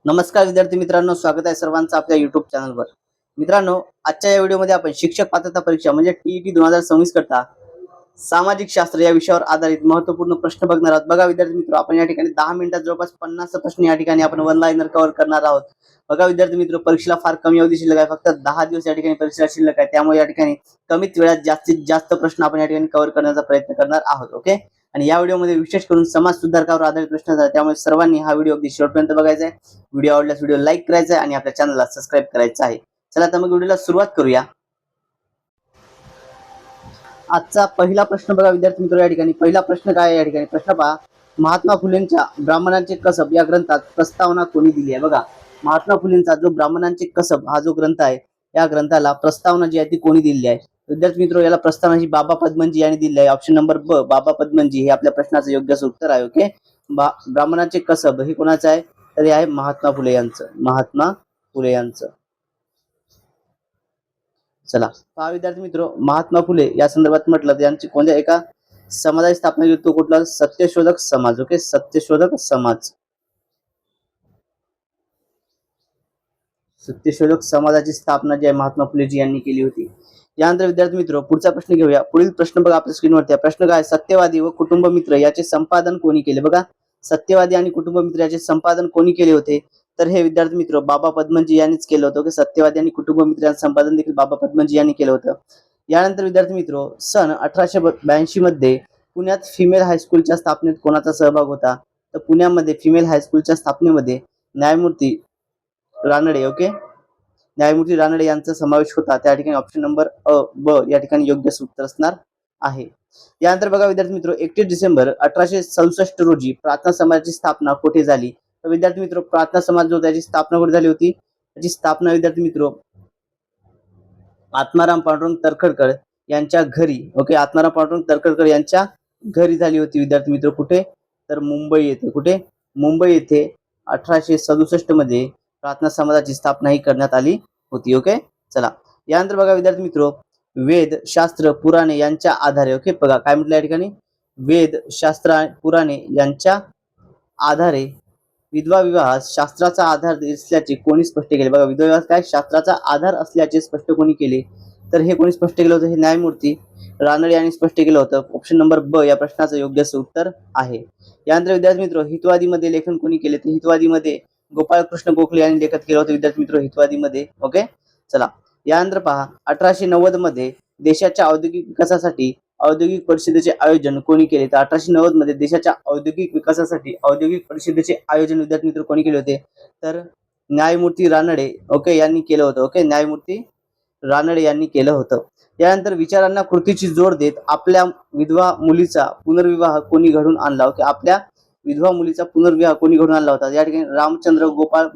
नमस्कार विद्यार्थी मित्रांनो, स्वागत आहे सर्वांचं आपल्या युट्यूब चॅनलवर। मित्रांनो, आजच्या या व्हिडिओमध्ये आपण शिक्षक पात्रता परीक्षा म्हणजे टीईटी 2026 करता सामाजिक शास्त्र या विषयावर आधारित महत्त्वपूर्ण प्रश्न बघणार आहोत। बघा विद्यार्थी मित्र, आपण या ठिकाणी 10 मिनिटात जवळपास 50 प्रश्न या ठिकाणी आपण वन लाइनर कव्हर करणार आहोत। बघा विद्यार्थी मित्र, परीक्षेला फार कमी अवधी शिल्लक आहे, फक्त 10 दिवस या ठिकाणी परीक्षेला शिल्लक आहे। त्यामुळे या ठिकाणी कमीत वेळात जास्तीत जास्त प्रश्न आपण या ठिकाणी कव्हर करण्याचा प्रयत्न करणार आहोत। ओके, आणि या व्हिडिओमध्ये विशेष करून समाज सुधारकावर आधारित प्रश्न आहेत, त्यामुळे सर्वांनी हा व्हिडिओ अगदी शेवटपर्यंत बघायचा आहे। व्हिडिओ आवडल्यास व्हिडिओ लाईक करायचा आहे आणि आपल्या चॅनलला सबस्क्राइब करायचं आहे। चला तर मग व्हिडिओला सुरुवात करूया। आजचा पहिला प्रश्न बघा विद्यार्थी मित्र, या ठिकाणी पहिला प्रश्न काय आहे? या ठिकाणी प्रश्न पहा, महात्मा फुलेंच्या ब्राह्मणांचे कसब या ग्रंथात प्रस्तावना कोणी दिली आहे? बघा, महात्मा फुलेंचा जो ब्राह्मणांचे कसब हा जो ग्रंथ आहे, या ग्रंथाला प्रस्तावना जी आहे ती कोणी दिली आहे? विद्यार्थी मित्र, याला प्रस्तावना ही बाबा पद्मनजी यांनी दिली आहे। ऑप्शन नंबर ब, बाबा पद्मनजी हे आपल्या प्रश्नाचं योग्य उत्तर आहे। ओके, ब्राह्मणांचे कसब हे कोणाचं आहे? तर हे आहे महात्मा फुले यांचं, महात्मा फुले यांचं। चला पहा विद्यार्थी मित्र, महात्मा फुले या संदर्भात म्हटलं तर यांची कोणत्या एका समाजाची स्थापना केली? तो कुठला? सत्यशोधक समाज। ओके, सत्यशोधक समाज, सत्यशोधक समाजाची स्थापना जी आहे महात्मा फुलेजी यांनी केली होती। यानंतर विद्यार्थी मित्र, पुढचा प्रश्न घेऊया। पुढील प्रश्न बघा आपल्या स्क्रीनवरती आहे। प्रश्न काय? सत्यवादी व कुटुंब मित्र याचे संपादन कोणी केले? बघा, सत्यवादी आणि कुटुंब मित्र याचे संपादन कोणी केले होते? तर हे विद्यार्थी मित्र बाबा पद्मनजी यांनीच केलं होतं। ओके, सत्यवादी आणि कुटुंब मित्र यांचं संपादन देखील बाबा पद्मनजी यांनी केलं होतं। यानंतर विद्यार्थी मित्र, सन 1882 मध्ये पुण्यात फिमेल हायस्कूलच्या स्थापनेत कोणाचा सहभाग होता? तर पुण्यामध्ये फिमेल हायस्कूलच्या स्थापनेमध्ये न्यायमूर्ती रानडे, ओके, न्यायमूर्ती रानडे यांचा समावेश होता। त्या ठिकाणी ऑप्शन नंबर अ, ब या ठिकाणी योग्य उत्तर असणार आहे। यानंतर बघा विद्यार्थी मित्र, 31 डिसेंबर 1867 रोजी प्रार्थना समाजाची स्थापना कुठे झाली? तर विद्यार्थी मित्र, प्रार्थना समाज जो त्याची स्थापना कुठे झाली होती? त्याची स्थापना विद्यार्थी मित्र आत्माराम पांडुरंग तरखडकर यांच्या घरी, ओके, आत्माराम पांडुरंग तरखडकर यांच्या घरी झाली होती विद्यार्थी मित्र। कुठे? तर मुंबई येथे। कुठे? मुंबई येथे 1867 मध्ये प्रार्थना समाजाची स्थापना ही करण्यात आली होती। ओके, चला यानंतर बघा विद्यार्थी मित्र, वेद, शास्त्र, पुराणे यांच्या आधारे, ओके, बघा काय म्हटलं या ठिकाणी, वेद, शास्त्र, पुराणे यांच्या आधारे विधवा विवाह शास्त्राचा आधार असल्याचे कोणी स्पष्ट केले? बघा, विधवा विवाह काय शास्त्राचा आधार असल्याचे स्पष्ट कोणी केले? तर हे कोणी स्पष्ट केलं होतं? हे न्यायमूर्ती रानडे यांनी स्पष्ट केलं होतं। ऑप्शन नंबर ब या प्रश्नाचं योग्य उत्तर आहे। यानंतर विद्यार्थी मित्र, हितवादीमध्ये लेखन कोणी केले? तर हितवादीमध्ये गोपाळकृष्ण गोखले यांनी लेखन केलं होतं विद्यार्थी मित्र, हितवादीमध्ये। ओके, चला यानंतर पहा, 1890 मध्ये देशाच्या औद्योगिक विकासासाठी औद्योगिक परिषदेचे आयोजन कोणी केले? तर 1890 मध्ये देशाच्या औद्योगिक विकासासाठी औद्योगिक परिषदेचे आयोजन विद्यार्थी मित्र कोणी केले होते? तर न्यायमूर्ती रानडे, ओके, यांनी केलं होतं। ओके, न्यायमूर्ती रानडे यांनी केलं होतं। यानंतर विचारांना कृतीची जोड देत आपल्या विधवा मुलीचा पुनर्विवाह कोणी घडून आणला? ओके, आपल्या विधवा मुलीचा पुनर्विवाह कोणी घडून आणला होता? या ठिकाणी रामचंद्र गोपाळ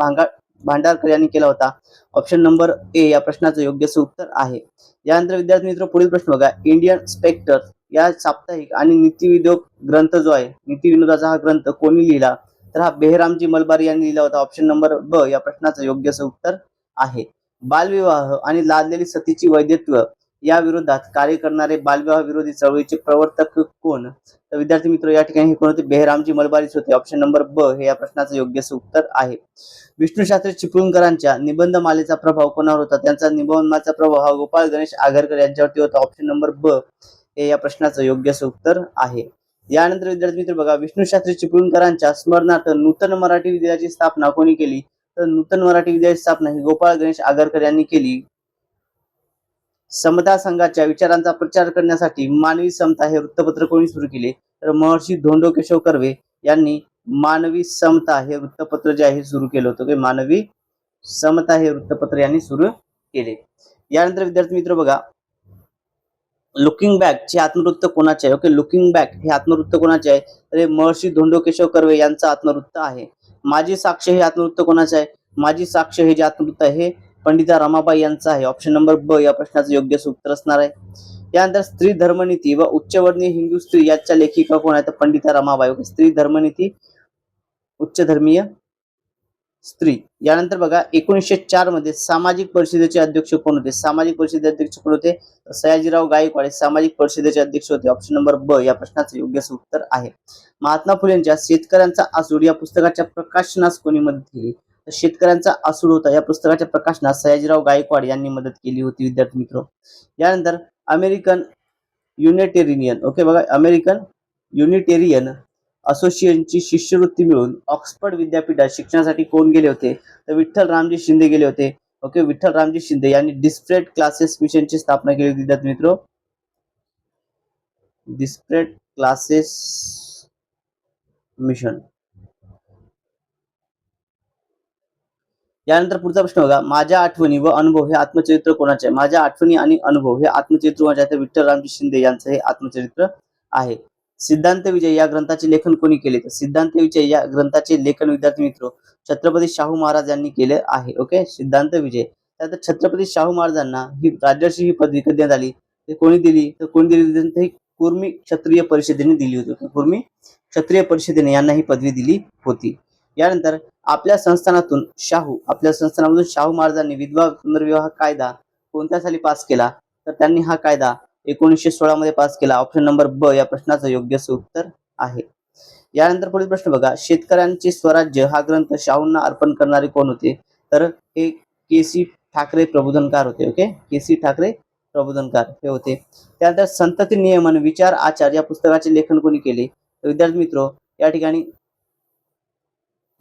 भांडारकर यांनी केला होता। ऑप्शन नंबर ए या प्रश्नाचं योग्य उत्तर आहे। यानंतर विद्यार्थी मित्र, पुढील प्रश्न बघा, इंडियन स्पेक्टर या साप्ताहिक आणि नीतिविदोक ग्रंथ जो आहे, नीतिविनोदाचा हा ग्रंथ कोणी लिहिला? तर हा बेहरामजी मलबारी यांनी लिहिला होता। ऑप्शन नंबर ब या प्रश्नाचं योग्य उत्तर आहे। बालविवाह आणि लादलेली सतीची वैधत्व या विरोधात कार्य करणारे बालविवाह विरोधी चळवळीचे प्रवर्तक कोण? तर विद्यार्थी मित्र, या ठिकाणी हे कोण होते? बेहरामजी मलबारीच होते। ऑप्शन नंबर ब हे या प्रश्नाचं योग्य उत्तर आहे। विष्णुशास्त्री चिपळूणकरांच्या निबंधमालेचा प्रभाव कोणावर होता? त्यांचा निबंधमालेचा प्रभाव हा गोपाळ गणेश आगरकर यांच्यावरती होता। ऑप्शन नंबर ब हे या प्रश्नाचं योग्य उत्तर आहे। यानंतर विद्यार्थी मित्र बघा, विष्णुशास्त्री चिपळूणकरांच्या स्मरणार्थ नूतन मराठी विद्यालयाची स्थापना कोणी केली? तर नूतन मराठी विद्यालयाची स्थापना ही गोपाळ गणेश आगरकर यांनी केली। समता संघाच्या विचारांचा प्रचार करण्यासाठी मानवी समता हे वृत्तपत्र कोणी सुरू केले? तर महर्षी धोंडो केशव कर्वे यांनी मानवी समता हे वृत्तपत्र जे आहे सुरू केलं होतं। मानवी समता हे वृत्तपत्र यांनी सुरू केले। यानंतर विद्यार्थी मित्र बघा, लुकिंग बॅक चे आत्मवृत्त कोणाचे आहे? ओके, लुकिंग बॅक हे आत्मवृत्त कोणाचे आहे? तर हे महर्षी धोंडो केशव कर्वे यांचं आत्मवृत्त आहे। माझी साक्ष हे आत्मवृत्त कोणाचे आहे? माझी साक्ष हे जे आत्मवृत्त आहे हे पंडिता रमाबाई यांचं आहे। ऑप्शन नंबर ब या प्रश्नाचं योग्य उत्तर असणार आहे। यानंतर स्त्री धर्मनीती व उच्चवर्णीय हिंदू स्त्री याच्या लेखिका कोण आहेत? पंडिता रमाबाई। स्त्री धर्मनीती, उच्च धर्मीय स्त्री। यानंतर बघा, 1904 मध्ये सामाजिक परिषदेचे अध्यक्ष कोण होते? सामाजिक परिषदेचे अध्यक्ष कोण होते? सयाजीराव गायकवाड सामाजिक परिषदेचे अध्यक्ष होते। ऑप्शन नंबर ब या प्रश्नाचं योग्य उत्तर आहे। महात्मा फुलेंच्या शेतकऱ्यांचा आसूड या पुस्तकाच्या प्रकाशनास कोणी मदत केली? तर शेतकऱ्यांचा आसूड होता या पुस्तकाच्या प्रकाशनात सयाजीराव गायकवाड यांनी मदत केली होती विद्यार्थी मित्र. यानंतर अमेरिकन युनिटेरियन, ओके बघा, अमेरिकन युनिटेरियन असोसिएशनची शिष्यवृत्ती मिळून ऑक्सफर्ड विद्यापीठात शिक्षणासाठी कोण गेले होते? तर विठ्ठल रामजी शिंदे गेले होते. ओके, विठ्ठल रामजी शिंदे यांनी डिस्प्रेट क्लासेस मिशनची स्थापना केली होती विद्यार्थी मित्र. डिस्प्रेट क्लासेस मिशन. यानंतर पुढचा प्रश्न बघा, माझ्या आठवणी व अनुभव हे आत्मचरित्र कोणाचे आहे? माझ्या आठवणी आणि अनुभव हे आत्मचरित्र कोणाचे आहे? तर विठ्ठल रामजी शिंदे यांचं हे आत्मचरित्र आहे. सिद्धांत विजय या ग्रंथाचे लेखन कोणी केले? तर सिद्धांत विजय या ग्रंथाचे लेखन विद्यार्थी मित्र छत्रपती शाहू महाराज यांनी केले आहे. ओके, सिद्धांत विजय. त्यानंतर छत्रपती शाहू महाराजांना ही राजर्षी ही पदवी कधी देण्यात आली? ते कोणी दिली? तर कोणी दिली? तर कुर्मी क्षत्रिय परिषदेने दिली होती. कुर्मी क्षत्रिय परिषदेने यांना ही पदवी दिली होती. यानंतर आपल्या संस्थानामधून शाहू महाराजांनी विधवा पुनर्विवाह कायदा कोणत्या साली पास केला? तर त्यांनी हा कायदा 1916 मध्ये पास केला. ऑप्शन नंबर ब या प्रश्नाचं योग्य उत्तर आहे. यानंतर पुढील प्रश्न बघा, शेतकऱ्यांचे स्वराज्य हा ग्रंथ शाहूंना अर्पण करणारे कोण होते? तर हे के.सी. ठाकरे प्रबोधनकार होते. Okay, KC. ठाकरे प्रबोधनकार हे होते. त्यानंतर संतती नियमन विचार आचार या पुस्तकाचे लेखन कोणी केले? तर विद्यार्थी मित्र या ठिकाणी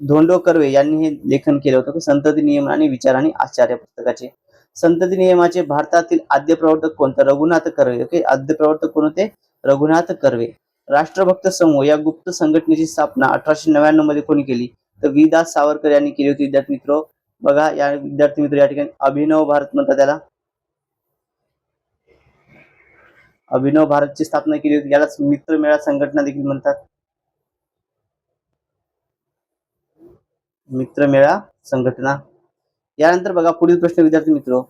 धोंडो कर्वे यांनी हे लेखन केलं होतं. संतती नियम आणि विचार आणि आचार या पुस्तकाचे. संतती नियमाचे भारतातील आद्य प्रवर्तक कोण? तर रघुनाथ कर्वे. ओके, आद्य प्रवर्तक कोण होते? रघुनाथ कर्वे. राष्ट्रभक्त समूह या गुप्त संघटनेची स्थापना 1899 मध्ये कोणी केली? तर वि. दास सावरकर यांनी केली होती विद्यार्थी मित्र. बघा, या विद्यार्थी मित्र या ठिकाणी अभिनव भारत म्हणतात त्याला. अभिनव भारतची स्थापना केली होती. यालाच मित्रमेळा संघटना देखील म्हणतात. मित्रमेळा संघटना. यानंतर बघा पुढील प्रश्न विद्यार्थी मित्र,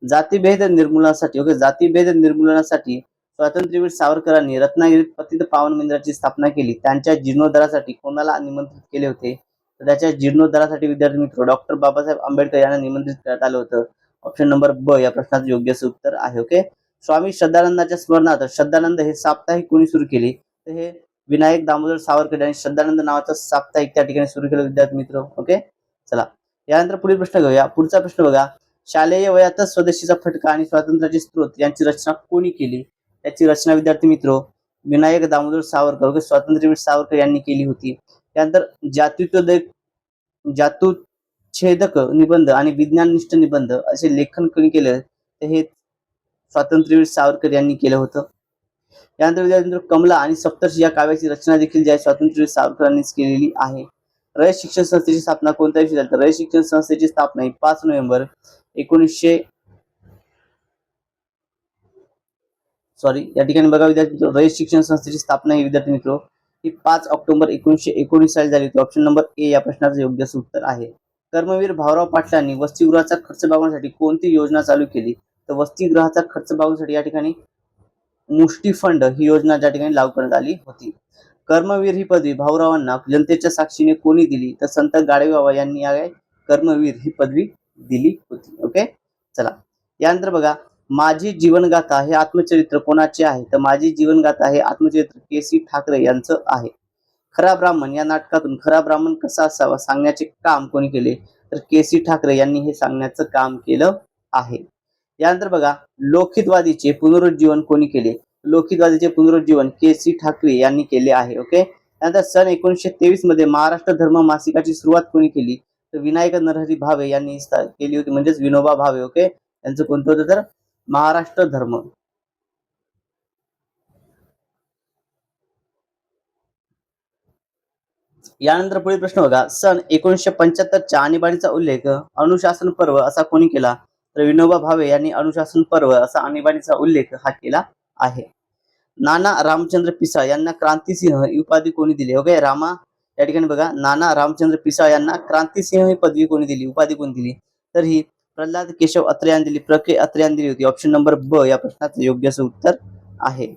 जातीभेद निर्मूलनासाठी, ओके, जातीभेद निर्मूलनासाठी स्वातंत्र्यवीर सावरकरांनी रत्नागिरीत पतित पावन मंदिराची स्थापना केली. त्यांच्या जीर्णोद्धारासाठी कोणाला निमंत्रित केले होते? तर त्याच्या जीर्णोद्धारासाठी विद्यार्थी मित्र डॉक्टर बाबासाहेब आंबेडकर यांना निमंत्रित करण्यात आलं होतं. ऑप्शन नंबर ब या प्रश्नाचं योग्य उत्तर आहे. ओके, स्वामी श्रद्धानंदाच्या स्मरणार्थ श्रद्धानंद हे साप्ताहिक कोणी सुरू केले? तर हे विनायक दामोदर सावरकर यांनी श्रद्धानंद नावाचं साप्ताहिक त्या ठिकाणी सुरू केलं विद्यार्थी मित्र. ओके, चला यानंतर पुढील प्रश्न घेऊया. पुढचा प्रश्न बघा, शालेय वयातच स्वदेशीचा फटका आणि स्वातंत्र्याचे स्त्रोत यांची रचना कोणी केली? त्याची रचना विद्यार्थी मित्र विनायक दामोदर सावरकर, ओके, स्वातंत्र्यवीर सावरकर यांनी केली होती. त्यानंतर जातुच्छेदक निबंध आणि विज्ञाननिष्ठ निबंध असे लेखन कोणी केलं? तर हे स्वातंत्र्यवीर सावरकर यांनी केलं होतं. यानंतर विद्यार्थी कमला आणि सप्तर्षी या काव्याची रचना देखील ज्या स्वातंत्र्यवीर सावरकरांनीच केलेली आहे. रयत शिक्षण संस्थेची स्थापना कोणत्या दिवशी झाली? तर रयत शिक्षण संस्थेची स्थापना ही 5 नोव्हेंबर 1900 या ठिकाणी बघा विद्यार्थी मित्र, रयत शिक्षण संस्थेची स्थापना ही विद्यार्थी मित्र ही 5 ऑक्टोबर 1919 साली झाली होती. ऑप्शन नंबर ए या प्रश्नाचं योग्य उत्तर आहे. कर्मवीर भाऊराव पाटलांनी वसतिगृहाचा खर्च भागवण्यासाठी कोणती योजना चालू केली? तर वसतिगृहाचा खर्च भागवण्यासाठी या ठिकाणी मुष्टी फंड ही योजना त्या ठिकाणी लागू करण्यात आली होती. कर्मवीर ही पदवी भाऊरावांना जनतेच्या साक्षीने कोणी दिली? तर संत गाडगेबाबा यांनी या कर्मवीर ही पदवी दिली होती. ओके, चला यानंतर बघा, माझी जीवनगाथा हे आत्मचरित्र कोणाचे आहे? तर माझी जीवनगाथा हे आत्मचरित्र के.सी. ठाकरे यांचं आहे. खरा ब्राह्मण या नाटकातून खरा ब्राह्मण कसा असावा सांगण्याचे काम कोणी केले? तर के.सी. ठाकरे यांनी हे सांगण्याचं काम केलं आहे. यानंतर बघा, लोकहितवादीचे पुनरुज्जीवन कोणी केले? लोकहितवादीचे पुनरुज्जीवन के.सी. ठाकरे यांनी केले आहे. ओके, त्यानंतर सन 1923 मध्ये महाराष्ट्र धर्म मासिकाची सुरुवात कोणी केली? तर विनायक नरहरी भावे यांनी केली होती, म्हणजेच विनोबा भावे. ओके, त्यांचं कोणतं होतं? तर महाराष्ट्र धर्म. यानंतर पुढील प्रश्न बघा, सन 1975च्या आणीबाणीचा उल्लेख अनुशासन पर्व असा कोणी केला? तर विनोबा भावे यांनी अनुशासन पर्व असा आणीबाणीचा उल्लेख हा केला आहे. नाना रामचंद्र पिसाळ यांना क्रांतिसिंह ही उपाधी कोणी दिली? ओके, या ठिकाणी बघा, नाना रामचंद्र पिसाळ यांना क्रांतिसिंह ही पदवी कोणी दिली, उपाधी कोणी दिली? तर ही प्रल्हाद केशव अत्रे यांनी दिली, प्रके अत्रे यांनी दिली होती. ऑप्शन नंबर ब या प्रश्नाचं योग्य उत्तर आहे.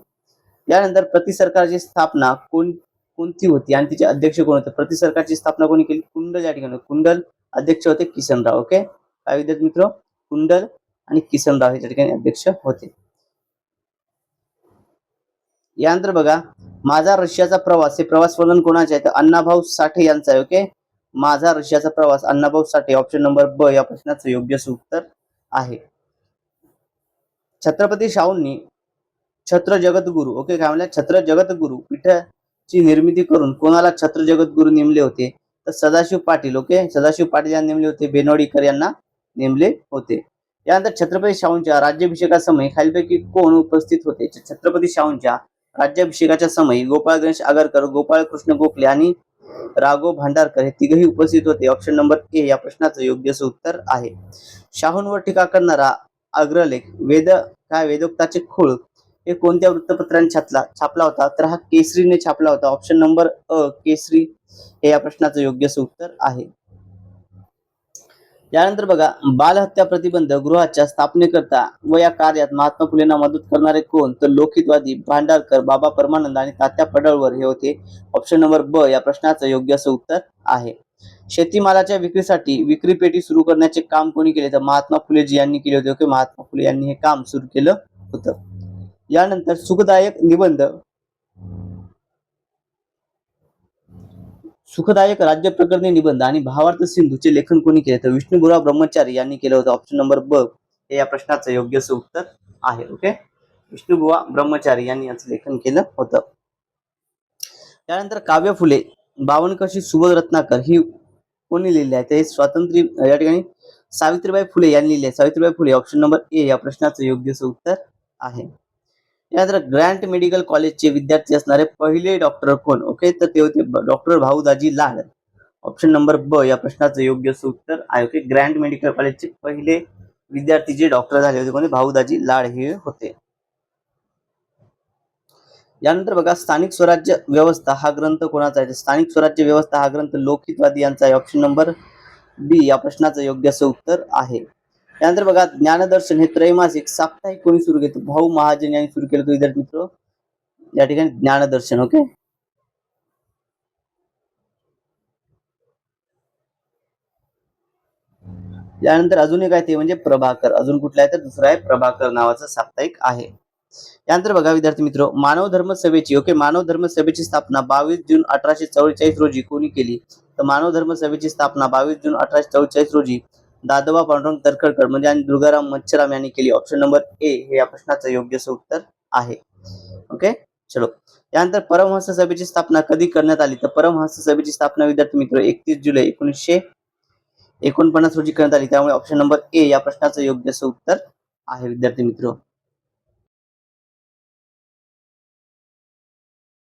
यानंतर प्रति सरकारची स्थापना कोणती होती आणि तिचे अध्यक्ष कोण होते? प्रति सरकारची स्थापना कोणी केली? कुंडल या ठिकाणी. कुंडल अध्यक्ष होते किसनराव. ओके, काय विद्यार्थी मित्र? कुंडल आणि किसनराव या ठिकाणी अध्यक्ष होते. यानंतर बघा, माझा रशियाचा प्रवास हे प्रवास वर्णन कोणाचे आहे? तर अण्णाभाऊ साठे यांचा आहे. ओके, माझा रशियाचा प्रवास अण्णाभाऊ साठे ऑप्शन नंबर ब या प्रश्नाचं योग्य उत्तर आहे. छत्रपती शाहूंनी छत्र जगद्गुरू ओके काय म्हणलं छत्र जगद्गुरू पीठाची निर्मिती करून कोणाला छत्र जगद्गुरू नेमले होते तर सदाशिव पाटील ओके सदाशिव पाटील यांना नेमले होते बेनोडीकर यांना नेमले होते. यानंतर छत्रपती शाहूंच्या राज्याभिषेकासमयी खालीलपैकी कोण उपस्थित होते. छत्रपती शाहूंच्या राज्याभिषेकाच्या समयी गोपाळ गणेश आगरकर गोपाळ कृष्ण गोखले आणि राघव भांडारकर हे तिघही उपस्थित होते. ऑप्शन नंबर ए या प्रश्नाचं योग्य उत्तर आहे. शाहूंवर टीका करणारा अग्रलेख वेदोक्ताचे खूळ हे कोणत्या वृत्तपत्राने छापला होता तर हा केसरीने छापला होता. ऑप्शन नंबर अ केसरी हे या प्रश्नाचं योग्य उत्तर आहे. यानंतर बघा बालहत्या प्रतिबंध गृहाच्या स्थापनेकरता व या कार्यात महात्मा फुलेंना मदत करणारे कोण तर लोकहितवादी भांडारकर बाबा परमानंद आणि तात्या पडळकर हे होते. ऑप्शन नंबर ब या प्रश्नाचं योग्य उत्तर आहे. शेतीमालाच्या विक्रीसाठी विक्री पेटी सुरू करण्याचे काम कोणी केले तर महात्मा फुलेजी यांनी केले होते. ओके महात्मा फुले यांनी हे काम सुरू केलं होतं. यानंतर सुखदायक राज्य प्रकरणी निबंध आणि भावार्थ सिंधूचे लेखन कोणी केले तर विष्णुबुवा ब्रह्मचारी यांनी केलं होतं. ऑप्शन नंबर ब हे या प्रश्नाचं योग्य उत्तर आहे. ओके विष्णुबुवा ब्रह्मचारी यांनी याचं लेखन केलं होतं. त्यानंतर काव्य फुले बावनकशी सुबोध रत्नाकर ही कोणी लिहिली आहे ते स्वातंत्र्य या ठिकाणी सावित्रीबाई फुले यांनी लिहिले. Savitribai Phule option number A या प्रश्नाचं योग्य उत्तर आहे. यानंतर ग्रँट मेडिकल कॉलेजचे विद्यार्थी असणारे पहिले डॉक्टर कोण ओके तर ते होते डॉक्टर भाऊदाजी लाड. ऑप्शन नंबर ब या प्रश्नाचं योग्य उत्तर आहे. ओके ग्रँट मेडिकल कॉलेजचे पहिले विद्यार्थी जे डॉक्टर झाले होते कोणी भाऊदाजी लाड हे होते. यानंतर बघा स्थानिक स्वराज्य व्यवस्था हा ग्रंथ कोणाचा आहे. स्थानिक स्वराज्य व्यवस्था हा ग्रंथ लोकहितवादी यांचा आहे. ऑप्शन नंबर बी या प्रश्नाचं योग्य उत्तर आहे. त्यानंतर बघा ज्ञानदर्शन हे त्रैमासिक साप्ताहिक कोणी सुरू केलं भाऊ महाजन यांनी सुरू केलं. विद्यार्थी मित्र या ठिकाणी ज्ञानदर्शन ओके. यानंतर अजून एक आहे ते म्हणजे प्रभाकर. अजून कुठला आहे तर दुसरा आहे प्रभाकर नावाचा साप्ताहिक आहे. यानंतर बघा विद्यार्थी मित्र मानव धर्म सभेची ओके मानव धर्म सभेची स्थापना 22 जून 1844 रोजी कोणी केली तर मानव धर्म सभेची स्थापना 22 जून 1844 रोजी दादोबा पांडुरंग तर्खडकर म्हणजे आणि दुर्गाराम मच्छराम यांनी केली. ऑप्शन नंबर ए हे या प्रश्नाचं योग्य उत्तर आहे. ओके चलो. यानंतर परमहंस सभेची स्थापना कधी करण्यात आली तर परमहंस सभेची स्थापना विद्यार्थी मित्र 31 जुलै 1949 रोजी करण्यात आली. त्यामुळे ऑप्शन नंबर ए या प्रश्नाचं योग्य उत्तर आहे विद्यार्थी मित्र.